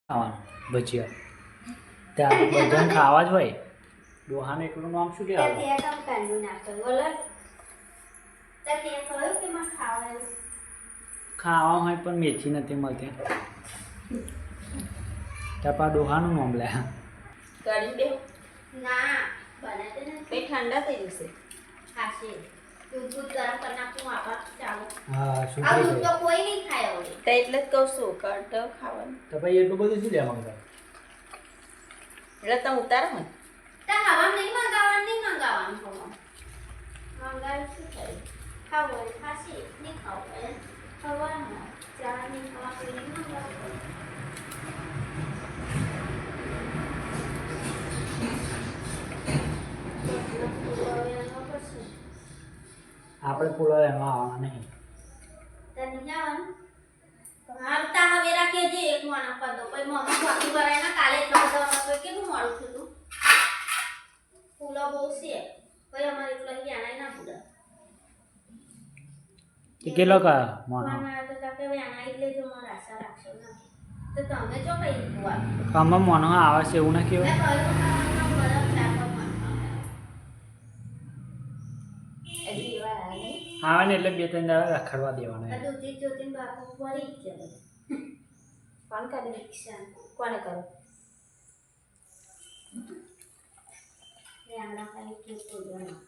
ખાવાનું ભજીયા ત્યાં બધાને ખાવા જ હોય. ડોહાને એકલું નામ શું ખાવા હોય પણ મેથી નથી મળતી. ત્યાં પા ડોહાનું નામ લે ઠંડા થઈ જશે. હા શું તો કોઈ નહીં ખાય એટલે જ કહું છું કટ ખાવાનું. તો ભાઈ એટલું બધું શું લે મંગાવ એટલે તમે ઉતારો ને ખાવાનું નહીં મંગાવવાનું મંગાવ્યું શું થાય ખાવું હોય ખાસી નહીં ખાવું હોય ખાવાનું ચા નહીં ખાવા કોઈ નહીં મંગાવવું. આપણે પૂરો એમાં આવવાના નહીં. આવતા હવે રાખીએ જે એક મોણ આપવા દો પછી મમ્મી બાકી ભરાય ના કાલે એટલો બધો અમારે કેટલું મોડું થયું તું ફૂલો બહુ છે પછી અમારે એટલો વ્યાણાય ના ફૂલા કેટલો કા મોનો તો તાકે વ્યાણાઈ એટલે જો મારે આશા રાખશો ના તો તમે જો કઈ કુવા આમાં મોનો આવે છે એવું ના કહેવાય. આવે ને એટલે 2-3 દાડા રખડવા દેવાના. જ્યોતિન બાપુ વળી જ છે કોણ કરે રિક્ષા કોને કરો વ્યાણા ખાઈ કે બોલવાનું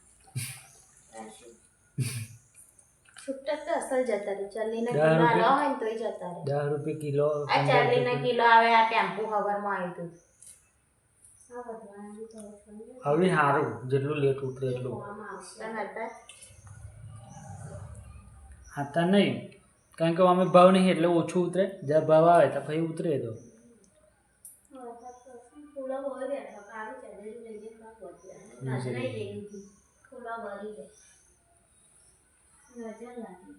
છૂટા તો અસલ જતા રહે ચાલીના 10 કિલો રૂપિયા. આલો હોય ને તોય જતા રહે. 10 રૂપિયા કિલો. આ 40 કિલો આવે આ ટેમ્પો હવારમાં આવ્યું હતું. આ વધવાનું તો હવે સારું જેટલું લેટ ઉતરે એટલું. આવવામાં આવશે તને હતા હાતા નહીં કારણ કે અમે ભાવ નહીં એટલે ઓછું ઉતરે. જ્યાં ભાવ આવે તો પછી ઉતરે તો ફૂલો બહુ બેઠો કાઢું છે લઈ જઈને નજર લઈ ગઈ ફૂલો ભરી ગઈ નજર લાગી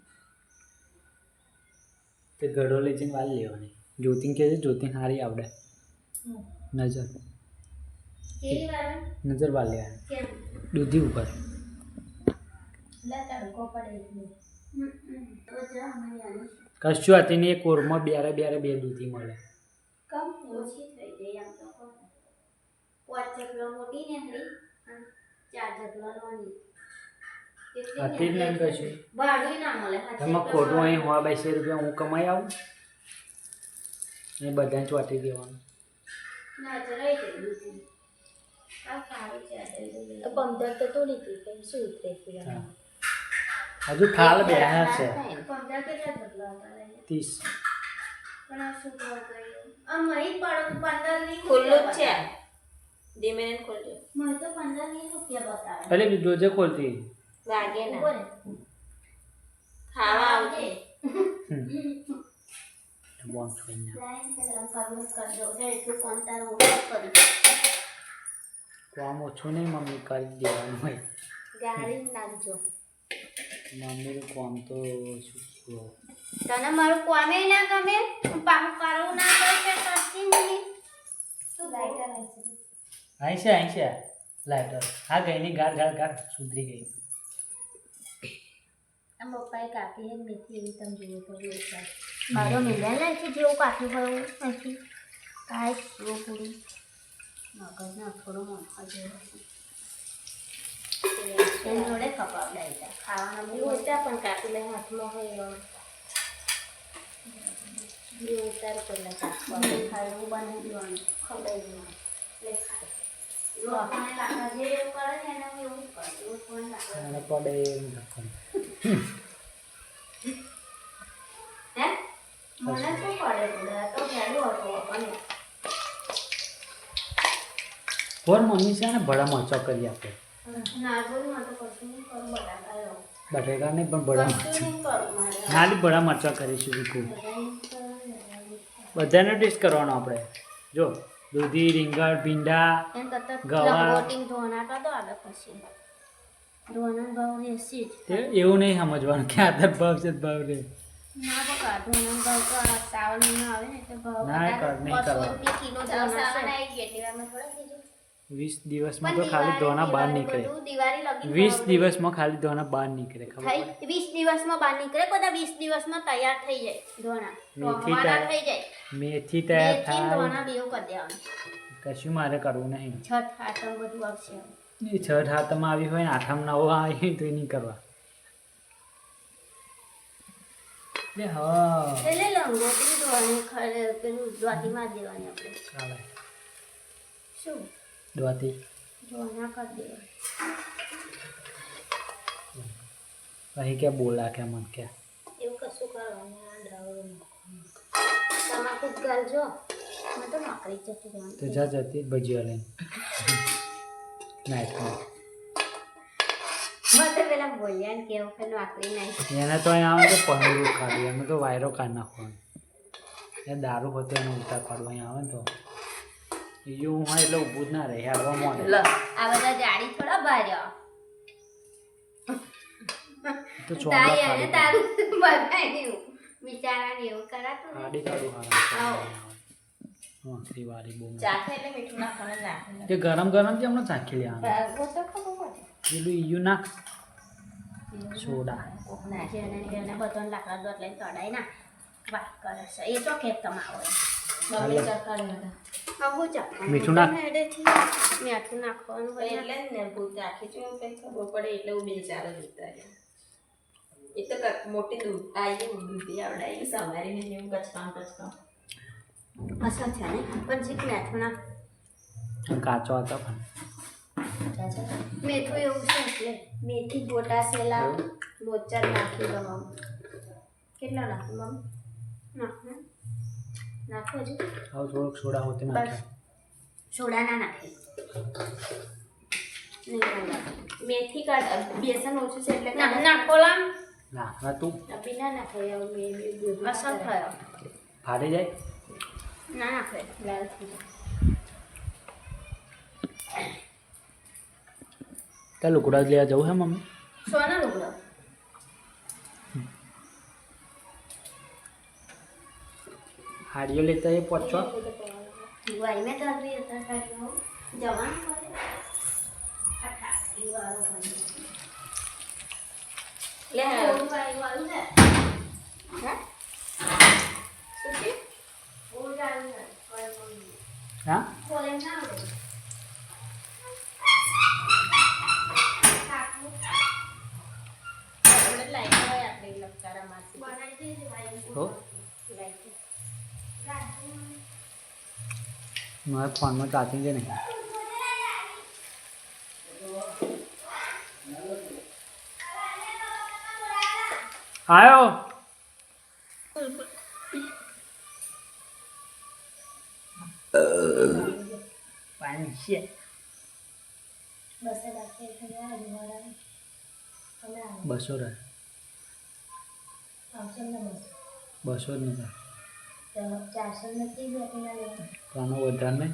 તે ગળો લઈ જઈને વાલ લેવાની. જ્યોતિન કહે છે જ્યોતિન સારી આવડે નજર કેવી વાર નજર વાલ લેવાની કેમ દૂધી ઉપર. લા તડકો પડે એટલે તો જા અમે આની કશું હતી ને એ કોરમાં બે દૂધી મળે. કમ ઓછી થઈ જાય આમ તો કહો 5 જગલો મોટી ને હરી અને 4 જગલો નાની હતી જ નહીં કશું. ભાડું ના મળે એમાં ખોટું અહીં 100-200 રૂપિયા હું કમાઈ આવું એ બધાને ચોંટી દેવાનું. નજર આવી ગઈ દૂધી આ સારું છે તો 15 તો તોડી હતી પણ શું ઉતરે છે હા. હજુ થાળ બે છે 15 કેટલા જગલા હતા 30. પણ આ શું ભાવ ગયો આ મહી પડો 15 ની ખુલ્લું જ છે ધીમે ને ખોલજો મને તો 15 ની રૂપિયા બતાવે એટલે જોજે ખોલતી લાગે ઉભો ના રહે. ખાવા આવજે બોન થઈને લાઈન છે રંગ કરજો હે એટલું કોણ તારું ઉપયોગ કરી કામ ઓછું નહીં મમ્મી કરી દેવાનું હોય. ગાળી નાખજો મમ્મીનું કામ તો શું કહું. તને મારું કોમે ના ગમે પાહુ પારું ના કરે છે કરતી નહીં તું લાઈટર હશે અહીં છે લાઇટર. હા ગઈ ની ગાર સુધરી ગઈ. આ પપ્પાએ કાપી હે મેથી એવી તમે જુઓ તો વેચાય મારો મિલ્યા નથી જેવું કાપ્યું હોય એવું નથી કાંઈ પૂરું પૂરું મગજના થોડું મોંખા જેવું એની જોડે કપાવડાવી હતા ખાવાના બહુ મોટા પણ કાપી લે હાથમાં હોય એવા ઉતાર પહેલાં કાપવાનું ખાવું બનાવી દેવાનું ખવડાવી દેવાનું એટલે ખાય લોકોને લાકડા જે એવું કરે ને એને હું એવું જ કરું એવું થોડું લાકડા અને પડે એમ રાખવાનું. હે મને શું પડે બધા તો પહેલું હતું અને કોણ મમ્મી છે ને ભડા મરચા કરી આપે. નાગોરીમાં તો કશું નહીં કરું બટાકા બટેકા નહીં પણ ભડા કશું મરચા નહીં કરું મારે નાની ભડા મરચા કરીશું બીજું બધાને ટેસ્ટ કરવાનો આપણે. જો દૂધી રીંગણ ભીંડા એમ કરતાં ગવાર. લંગોટી ધોના કાઢો આગળ પછી ધોના ભાવ રહેશે જ તે એવું નહીં સમજવાનું કે આદર ભાવ છે જ ભાવ રે. ના બકા ધોના ભાવ તો આ શ્રાવણ મહિનો આવે ને એટલે ભાવ ના કર, નહીં કરવા. 500 રૂપિયા કિલો ધોના છે. 20 દિવસમાં પણ તો ખાલી ધોના બહાર નીકળે બધું દિવાળી લગી 20 દિવસમાં ખાલી ધોના બહાર નીકળે ખબર થઈ 20 દિવસમાં બહાર નીકળે બધા 20 દિવસમાં તૈયાર થઈ જાય ધોણા મેથી ધોવાના તૈયાર- થઈ જાય મેથી તૈયાર મેથી ને થાય ધોણા બેવ કરી દેવાનું કશું મારે કરવું નહીં છઠ આઠમ બધું આવશે એ છઠ હાથમાં આવી હોય ને આઠમ નવો આવી તો એ નહીં કરવા લે હા એટલે લંગોટી ધોવાની ખરે પેલું દ્વાતીમાં જ દેવાની આપણે ચાલે શું દ્વાતી ધોણા કરી દેવાની અહીં ક્યાં બોલા કે મન ક્યાં એવું કશું કરવાનું આ ડ્રાવરું તમાકુ જ ગાલજો મેં તો નોકરી જતી રહેવાની તો જા જતી ભજીયા લઈને નાઇટમાં મને પેલા બોલ્યા ને કેવું કે નોકરી નહીં એને તો અહીંયા આવે તો પનીરું ખાધું એમાં તો વાયરો કાઢી નાખવાનો એ દારૂ હતો એને ઉતાર પાડવા અહીંયા આવે ને તો બીજું હું હોય એટલે ઊભું જ ના રહે હેડવા મળે આ બધા જાડી થોડા ભાર્યા તો ચોંગા તારી અને ખાલી તારું બધાયું બિચારાને એવું કરાતું ને. ખાડી કાઢું હા દિવાળી બહુ મજા. ચાખે એટલે મીઠું નાખવાનું નાખે તે ગરમ ગરમ છે હમણાં ચાખી લેવાનું તો ખબર પડે પેલું ઈયું નાખ સોડા જેને જેને બધાને લાકડા દોટ લઈને તડાય ના વાત કરે છે એ તો ખેત તમારો મમ્મી ચખાડે બધા આવું ચાલ મીઠું નાખ. મીઠું નાખવાનું હોય એટલે જ ને ભૂત રાખી છું કંઈ ખબર પડે એટલે હું બે ચાર જ ઉતાર્યા એ તો મોટી દૂધ આવી દૂધી આવડાવી સવારીને જેવું કચકામ અસર છે ને પણ જીત મીઠું નાખ કાચો હતો પણ મેઠું એવું છે એટલે મેથી ગોટા સેલા એવું? મોચર નાખી દો મમ કેટલા નાખું મમ નાખો નાખો હજુ હવે થોડોક સોડા હોતે બસ નાખે સોડા ના નાખે મેથી કાઢ બેસન ઓછું છે એટલે નાખો લામ નાખવા તું અભી ના નાખો એવું અસર થયો ફાટી જાય ના નાખે લાલ થઈ જાય ત્યાં લુકડા જ લેવા જવું હે મમ્મી સોના લુગડો હાડીઓ લેતા એ પહોંચો દિવાળી મેં તારી હતા કાઢ્યો જવાનું પડે અઠા દિવાળો બની લે દિવાળી વાળું છે હે શું છે ઓ જાણું ને હા કોલે ના આવે આપણે લાઈટ હોય આપણે લપકારામાંથી બનાવી દે દિવાળી હો લાઈટ મારા ફોનમાં ચાર્જિંગ છે નહીં આવ્યો પાણી છે બસ રાખીએ થયા દિવાળી તમે આવો 200 રહે આવશે ને 200 જ નહીં તો 400 નથી બેઠેલા લેવા કાનો વધારે નહીં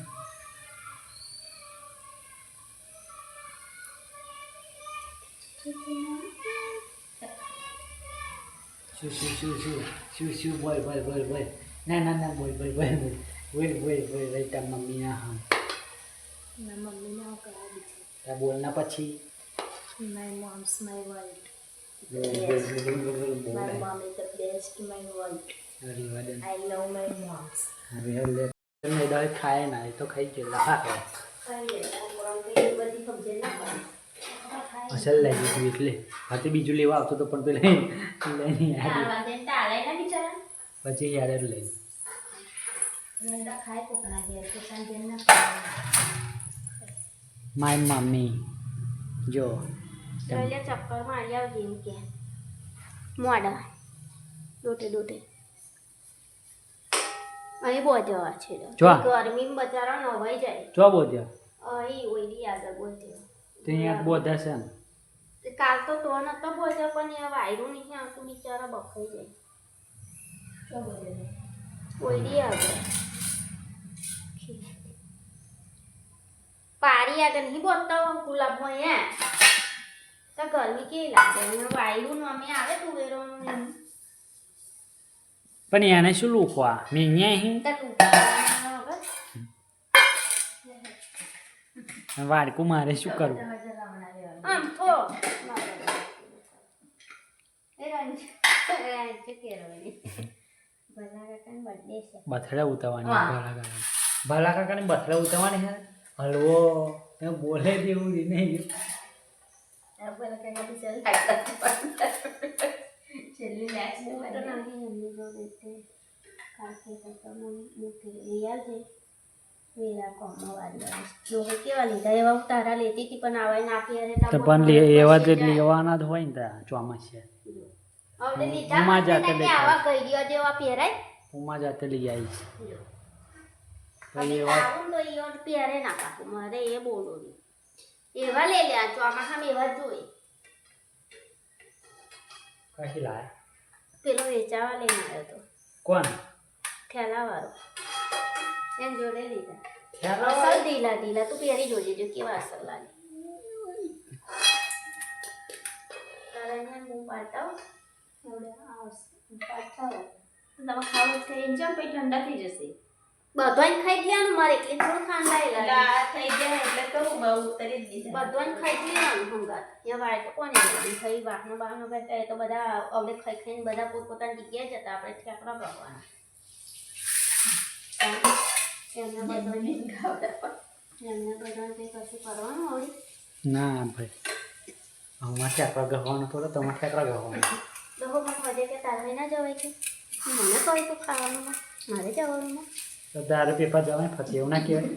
શું બોલ ના બોલ તાર મમ્મી ના હા My mummy now cried. તાર બોલના પછી My mom's my world. બોલ My mom is the best in my world. હરિવાદન I love my moms. હવે મેદાળ ખાય ના એ તો ખાઈ ગયેલા હા ખાઈએ છોકરાઓ કઈ બધી સમજે ના પડે. અસલ લાગી તું એટલે હાથે બીજું લેવા આવતો તો પણ પેલા લઈને તાળવા દે તાળે ના બિચારા. પછી યાર જ લઈ નંદા ખાય કોકના ઘેર પોતાના ઘેર ના ખાય. માય મમ્મી જો એટલે ચક્કર મારી આવજે એમ કે મોડા દોટે અહીં બોધવા છે જો. ગરમીમાં બચારા નવાઈ જાય જો બોધ્યા અહીં ઓઈડી આગળ બોધ્યો તે અહીંયા બોધા છે ને કાલ તો નતો બોધ્યો પણ એ વાયરું નહીં આવતું બિચારા બફાઈ જાય શું બોધ્યો ઓઈડી આગળ પારી આગળ નહીં બોધતા ગુલાબમાં અહીંયા તો ગરમી કેવી લાગે અને વાયરું અમે આવે તુવેરોનું પણ એને શું લૂકવા મેં અહીંયા અહીં તો તું વાડકું મારે શું કરવું આમ તો એ રંજ કેરવાની ભલા કાકાનો બર્થડે છે બથડા ઉતારવાની ભલા કાકાને બથડા ઉતારવાની હે હલવો એ બોલે જેવું નહીં ભલા કાકા છેલ્લી મેચ તો નાખી એમની જોડે તે કાકે કાકા મૂકી રિયા છે વેરા કોમમાં વાળવા લોકો કેવા લીધા એવા તારા લેતી હતી પણ આવાય નાખી અરે તો પણ એવા જ લેવાના જ હોય ને ત્યાં ચોમાસે હવે લીધા ઉમા જાતે કે આવા ગઈડિયો જેવા પહેરાય ઉમા જાતે લઈ આવીશ હવે આવું તો ઈયો પહેરે ના કાકુ મારે એ બોલો એવા લે લે ચોમાસામાં એવા જ જોઈએ કઈ લાય પેલો વેચાવા લઈને આવ્યો તો કોણ ઠેલાવાળો એમ જોડે લીધા ઠેલાવાળો? અસલ ઢીલા ઢીલા તું પહેરી જોજે જો કેવા અસર લાગે તારા હું પાટાવ પાટાવ તમે ખાવ થઈ જાવ પછી ઠંડા થઈ જશે બધોને ખાઈ જ લેવાનું મારે એટલે થોડું ખાંડાયેલા ઠંડા થઈ જાય એટલે કહું બહુ ઉતરી જ દીધા બધોને ખાઈ જ લેવાનું હંગાત ત્યાં વાળે તો કોને લેવાનું ખાઈ વાહનો બાહનો કરતા એ તો બધા હવે ખાઈ ખાઈને બધા પોતપોતાની જગ્યાએ જતા આપણે ઠેકડા ભરવાના એમને બધાને કંઈ કશું કરવાનું આવડે ના ભાઈ અમારે ઠેકડા ગહવાનો થોડો તમારે ઠેકડા ગહવાનો તો મને વધે કે તારે ના જવાય છે મને કહ્યું તું ખાવાનું મારે જવાનું તો દારૂ પેપર જવાય પછી એવું ના કહેવાય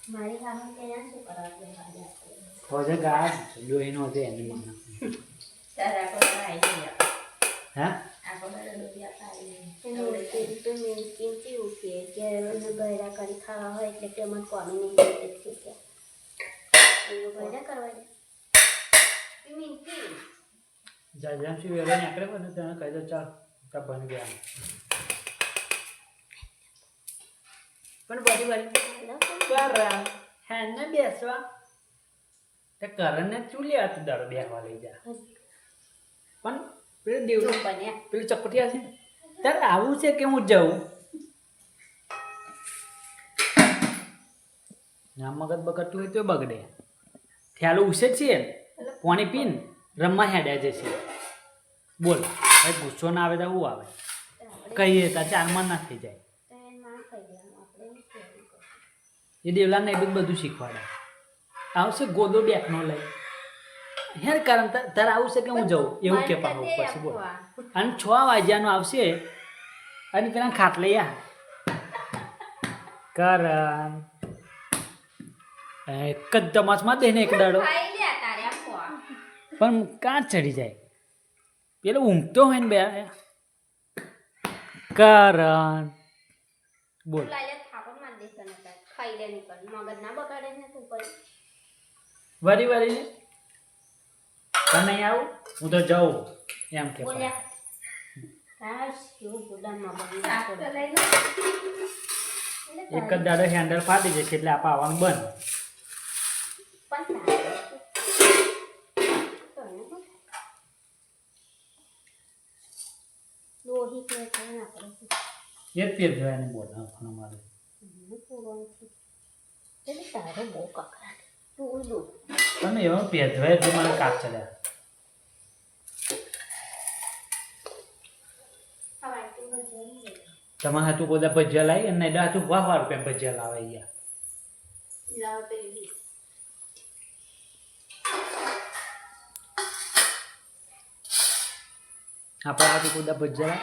મારી ખાવાનું ત્યાં શું કરવા હોજે ગા જોઈને હોજે એની મને તારા કોઈ આવી ગયા હે આખો દાડો ડોબિયા ખાઈ કિંમતી ઉઠીએ કે ગયડા કરી ખાવા હોય એટલે કે મને કોમી નહીં થઈ ગયા ગયડા કરવા દે મિંકી જેમ શું વેરો નીકળે બધું તેને કહી દો ચાલ ત્યાં બની ગયા પણ બધી બધી કરણ હે ને બેસવા તે કરણને ચૂલી હતું દાડો બેસવા લઈ જા પણ પેલું દેવડું બન્યા પેલું ચપટિયા છે તારે આવું છે કે હું જાઉં ના મગજ બગડતું હોય તો બગડે ખ્યાલ ઉસે જ છે પાણી પીન રમવા હેડ્યા જશે બોલ ભાઈ ગુસ્સો ના આવે તો શું આવે કહીએ તો ચારમાં ના થઈ જાય એ દેવલાને એ બધું શીખવાડે આવશે ગોદો બેકનો લઈ હેર કારણ તારે આવું છે કે હું જાઉં એવું કે પાડું પછી બોલ અને 6 વાગ્યાનું આવશે અને પેલા ખાટલે યા કરણ એક જ ધમાસમાં દે ને એક દાડો પણ કાં ચડી જાય પેલો ઊંઘતો હોય ને બે કરણ બોલ ખાઈ લે નહીં પણ મગજ ના બગાડે ને તું પર વરી વરી નહીં આવું હું તો જાઉં એમ કે બોલ્યા કાશ કેવું ગુદામમાં બગડી શાક તો લઈ લો એક જ દાડો હેન્ડલ ફાટી જશે એટલે આપણે આવવાનું બંધ લોહી કે છે ને આપણે એ જ પેર જોયા બોલ હા મારે એટલે તારો બહુ કકડાટ તું દો તમે એવો પેર જોયા એટલે મને કાપ ચડ્યા તમારે હાથું બધા ભજીયા લાવી અને એના હાથું વાહ રૂપિયા ભજીયા લાવે ગયા લાવ પેલી આપણે હાથું બધા ભજીયા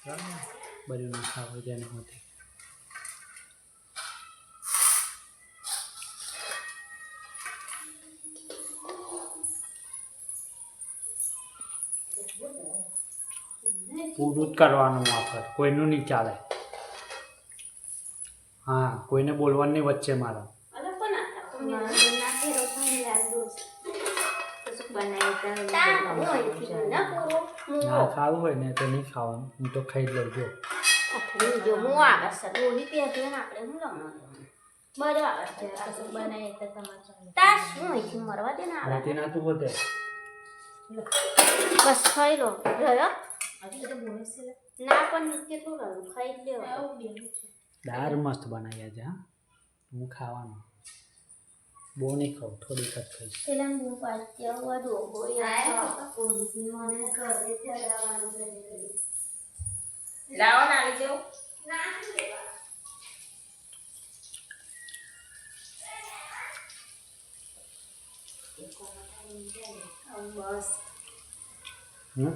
લાવે બધું ના ખાવ તેને હોતે પૂરું જ કરવાનું આપણે કોઈનું નહીં ચાલે હા કોઈને બોલવાનું નહીં વચ્ચે મારા અરે પણ આ તો મેં નાખી રોખાઈ યાર દોસ્ત કશું બનાવી તા હોય ના પૂરો ના ખાવું હોય ને તો નહીં ખાવાનું હું તો ખાઈ જ લઉં જો જો હું આવે છે લોહી પહેરજો ને આપણે હું લમવાનું બધું આવે છે કશું બનાવી તો તમારે તા શું હોય છે મરવા દે ને આવે રાતે ના તું હોતે બસ ખાઈ લો રહ્યો હજી તો બોનસ છે ના પણ કેટલું રહ્યું ખાઈ જ લેવા દાળ મસ્ત બનાવ્યા છે હા હું ખાવાનું બહુ નહીં ખાઉં થોડીક જ ખાઈશ પેલા બહુ પાછી આવવા દો કોઈ પોલીસની મને ઘરે ચલાવવાનું લાવો ને આવી જાઓ ના શું લેવા બસ હમ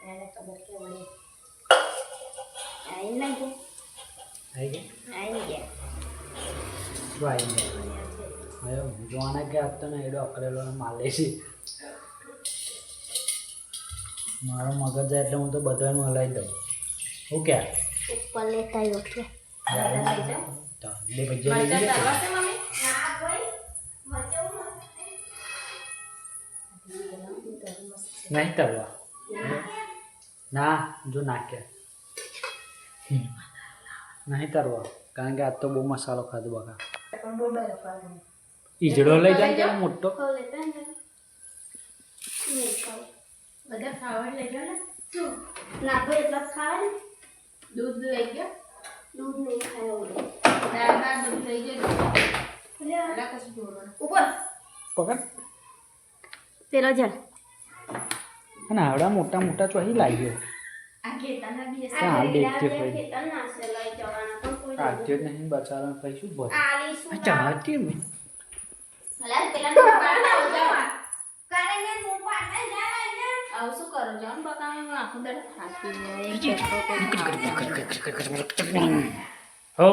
એને ખબર કે વળી આઈ ના ગયા આવી આઈ ગયા ગયા શું આવી ગયા હવે જોવાના કે આજ તો ને એડો અકળેલો ને માલે છે મારો મગજ જાય એટલે હું તો બધાનું હલાવી દઉં હું ક્યાં ઉપર લેતા આવ્યો કે બે ભજીયા લઈ મરચાં લીધા તળવા છે મમ્મી ના ભાઈ નહીં તરવા ના જો નાખ્યા નહીં તરવા કારણ કે આજ તો બહુ મસાલો ખાધો બકા પણ બહુ બધો ખાવાનું ઈજડો લઈ જાય ત્યારે મોટો ખાવ લેતા ને નહીં ખાવ બધા ખાવા લઈ જાઓ ને શું ના ભાઈ એટલા જ ખાવા ને દૂધ લઈ ગયો દૂધ નહીં ખાયો દાળ બધું લઈ ગયો લે પેલા કશું જોડવાનું ઉપર પકડ પેલો જલ અને આવડા મોટા મોટા ચોહી લાગ્યો આ ખેતરના બી હા, દેખતે પડી. ખેતર નાશે લઈ જવાના પણ કોઈ આજે જ નહીં બચારા પૈસું બોલ આલી શું ચાહતી મેં અલા પેલા નું પાડ આવ જાવ કરે ને હું પાડ જા આવું શું કરો જાઓ ને બકા હું આખું દડ થાકી ગયો એક હો